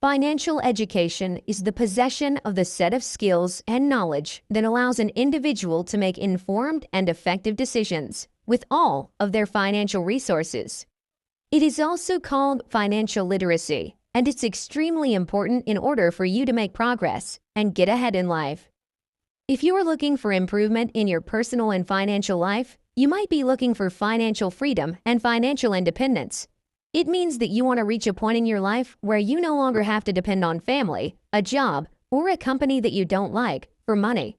Financial education is the possession of the set of skills and knowledge that allows an individual to make informed and effective decisions with all of their financial resources. It is also called financial literacy, and it's extremely important in order for you to make progress and get ahead in life. If you are looking for improvement in your personal and financial life, you might be looking for financial freedom and financial independence. It means that you want to reach a point in your life where you no longer have to depend on family, a job, or a company that you don't like for money.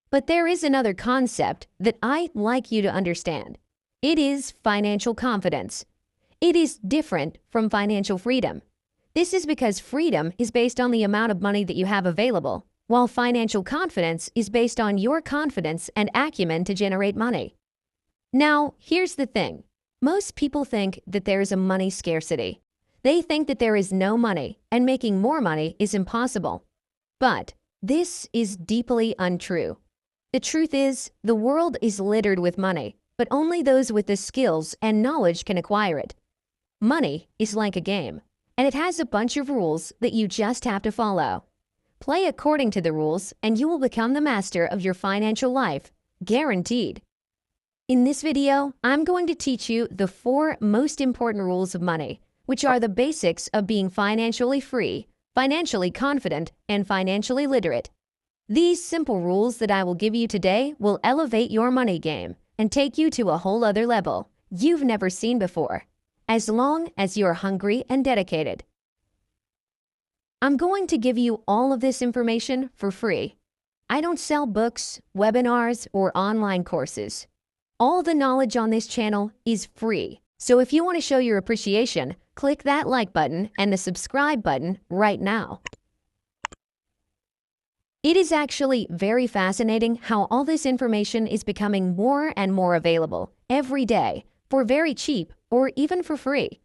But there is another concept that I'd like you to understand. It is financial confidence. It is different from financial freedom. This is because freedom is based on the amount of money that you have available, while financial confidence is based on your confidence and acumen to generate money. Now, here's the thing. Most people think that there is a money scarcity. They think that there is no money and making more money is impossible. But this is deeply untrue. The truth is, the world is littered with money, but only those with the skills and knowledge can acquire it. Money is like a game, and it has a bunch of rules that you just have to follow. Play according to the rules, and you will become the master of your financial life, guaranteed. In this video, I'm going to teach you the 4 most important rules of money, which are the basics of being financially free, financially confident, and financially literate. These simple rules that I will give you today will elevate your money game and take you to a whole other level you've never seen before, as long as you're hungry and dedicated. I'm going to give you all of this information for free. I don't sell books, webinars, or online courses. All the knowledge on this channel is free, so if you want to show your appreciation, click that like button and the subscribe button right now. It is actually very fascinating how all this information is becoming more and more available every day for very cheap or even for free.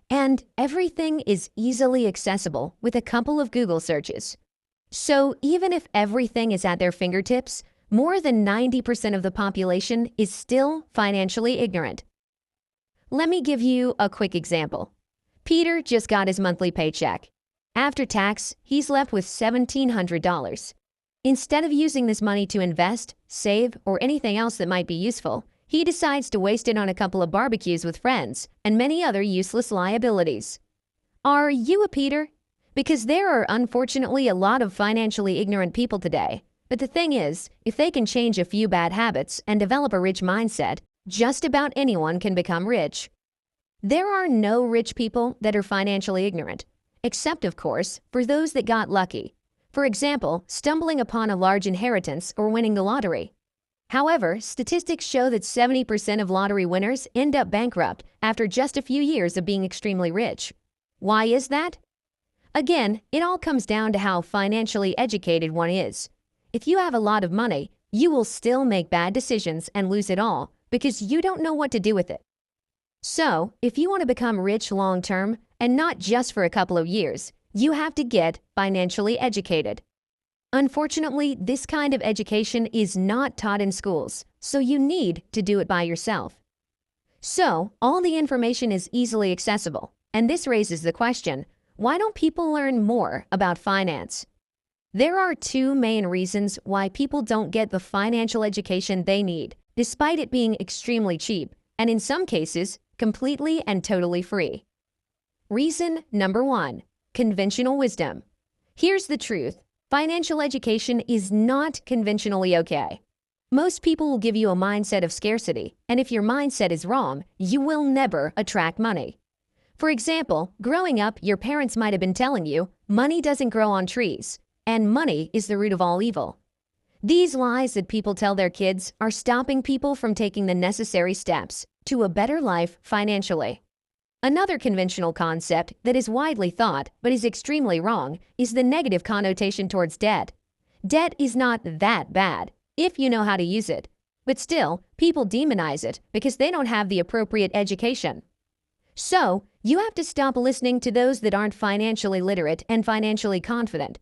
And everything is easily accessible with a couple of Google searches. So even if everything is at their fingertips, more than 90% of the population is still financially ignorant. Let me give you a quick example. Peter just got his monthly paycheck. After tax, he's left with $1,700. Instead of using this money to invest, save, or anything else that might be useful, he decides to waste it on a couple of barbecues with friends and many other useless liabilities. Are you a Peter? Because there are unfortunately a lot of financially ignorant people today. But the thing is, if they can change a few bad habits and develop a rich mindset, just about anyone can become rich. There are no rich people that are financially ignorant, except, of course, for those that got lucky. For example, stumbling upon a large inheritance or winning the lottery. However, statistics show that 70% of lottery winners end up bankrupt after just a few years of being extremely rich. Why is that? Again, it all comes down to how financially educated one is. If you have a lot of money, you will still make bad decisions and lose it all because you don't know what to do with it. So, if you want to become rich long-term, and not just for a couple of years, you have to get financially educated. Unfortunately, this kind of education is not taught in schools, so you need to do it by yourself. So, all the information is easily accessible, and this raises the question, why don't people learn more about finance? There are 2 main reasons why people don't get the financial education they need, despite it being extremely cheap, and in some cases, completely and totally free. Reason number 1, conventional wisdom. Here's the truth. Financial education is not conventionally okay. Most people will give you a mindset of scarcity, and if your mindset is wrong, you will never attract money. For example, growing up, your parents might have been telling you, money doesn't grow on trees, and money is the root of all evil. These lies that people tell their kids are stopping people from taking the necessary steps to a better life financially. Another conventional concept that is widely thought but is extremely wrong is the negative connotation towards debt. Debt is not that bad if you know how to use it, but still, people demonize it because they don't have the appropriate education. So, you have to stop listening to those that aren't financially literate and financially confident.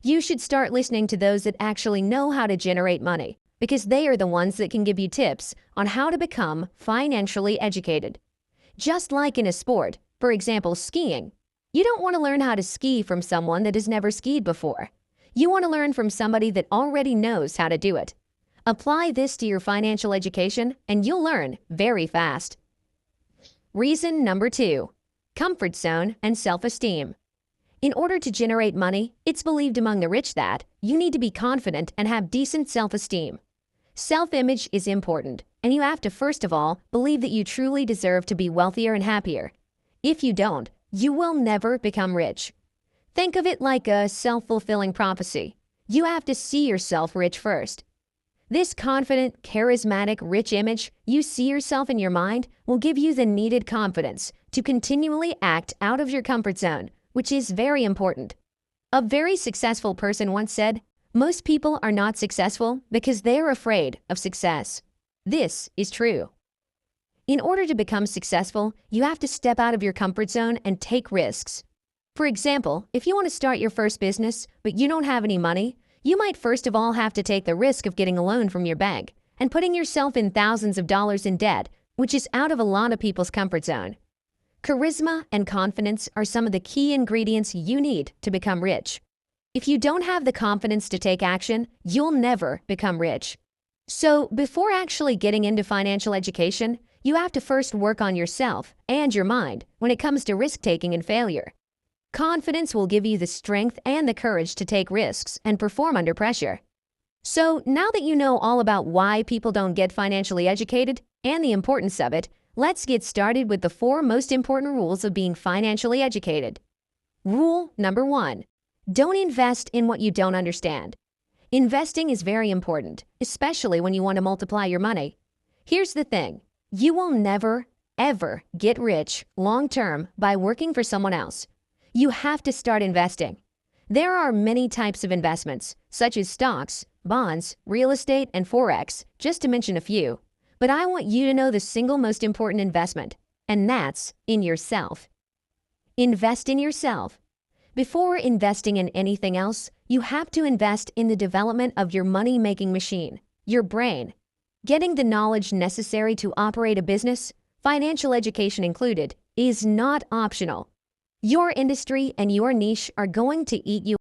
You should start listening to those that actually know how to generate money, because they are the ones that can give you tips on how to become financially educated. Just like in a sport, for example, skiing, You don't want to learn how to ski from someone that has never skied before. You want to learn from somebody that already knows how to do it. Apply this to your financial education and you'll learn very fast. Reason number 2, comfort zone and self-esteem. In order to generate money, it's believed among the rich that you need to be confident and have decent self-esteem. Self-image is important, and you have to first of all believe that you truly deserve to be wealthier and happier. If you don't, you will never become rich. Think of it like a self-fulfilling prophecy. You have to see yourself rich first. This confident, charismatic, rich image you see yourself in your mind will give you the needed confidence to continually act out of your comfort zone, which is very important. A very successful person once said, "Most people are not successful because they are afraid of success." This is true. In order to become successful, you have to step out of your comfort zone and take risks. For example, if you want to start your first business, but you don't have any money, you might first of all have to take the risk of getting a loan from your bank and putting yourself in thousands of dollars in debt, which is out of a lot of people's comfort zone. Charisma and confidence are some of the key ingredients you need to become rich. If you don't have the confidence to take action, you'll never become rich. So, before actually getting into financial education, you have to first work on yourself and your mind when it comes to risk-taking and failure. Confidence will give you the strength and the courage to take risks and perform under pressure. So, now that you know all about why people don't get financially educated and the importance of it, let's get started with the 4 most important rules of being financially educated. Rule number 1. Don't invest in what you don't understand. Investing is very important, especially when you want to multiply your money. Here's the thing. You will never, ever get rich long-term by working for someone else. You have to start investing. There are many types of investments, such as stocks, bonds, real estate, and Forex, just to mention a few. But I want you to know the single most important investment, and that's in yourself. Invest in yourself. Before investing in anything else, you have to invest in the development of your money-making machine, your brain. Getting the knowledge necessary to operate a business, financial education included, is not optional. Your industry and your niche are going to eat you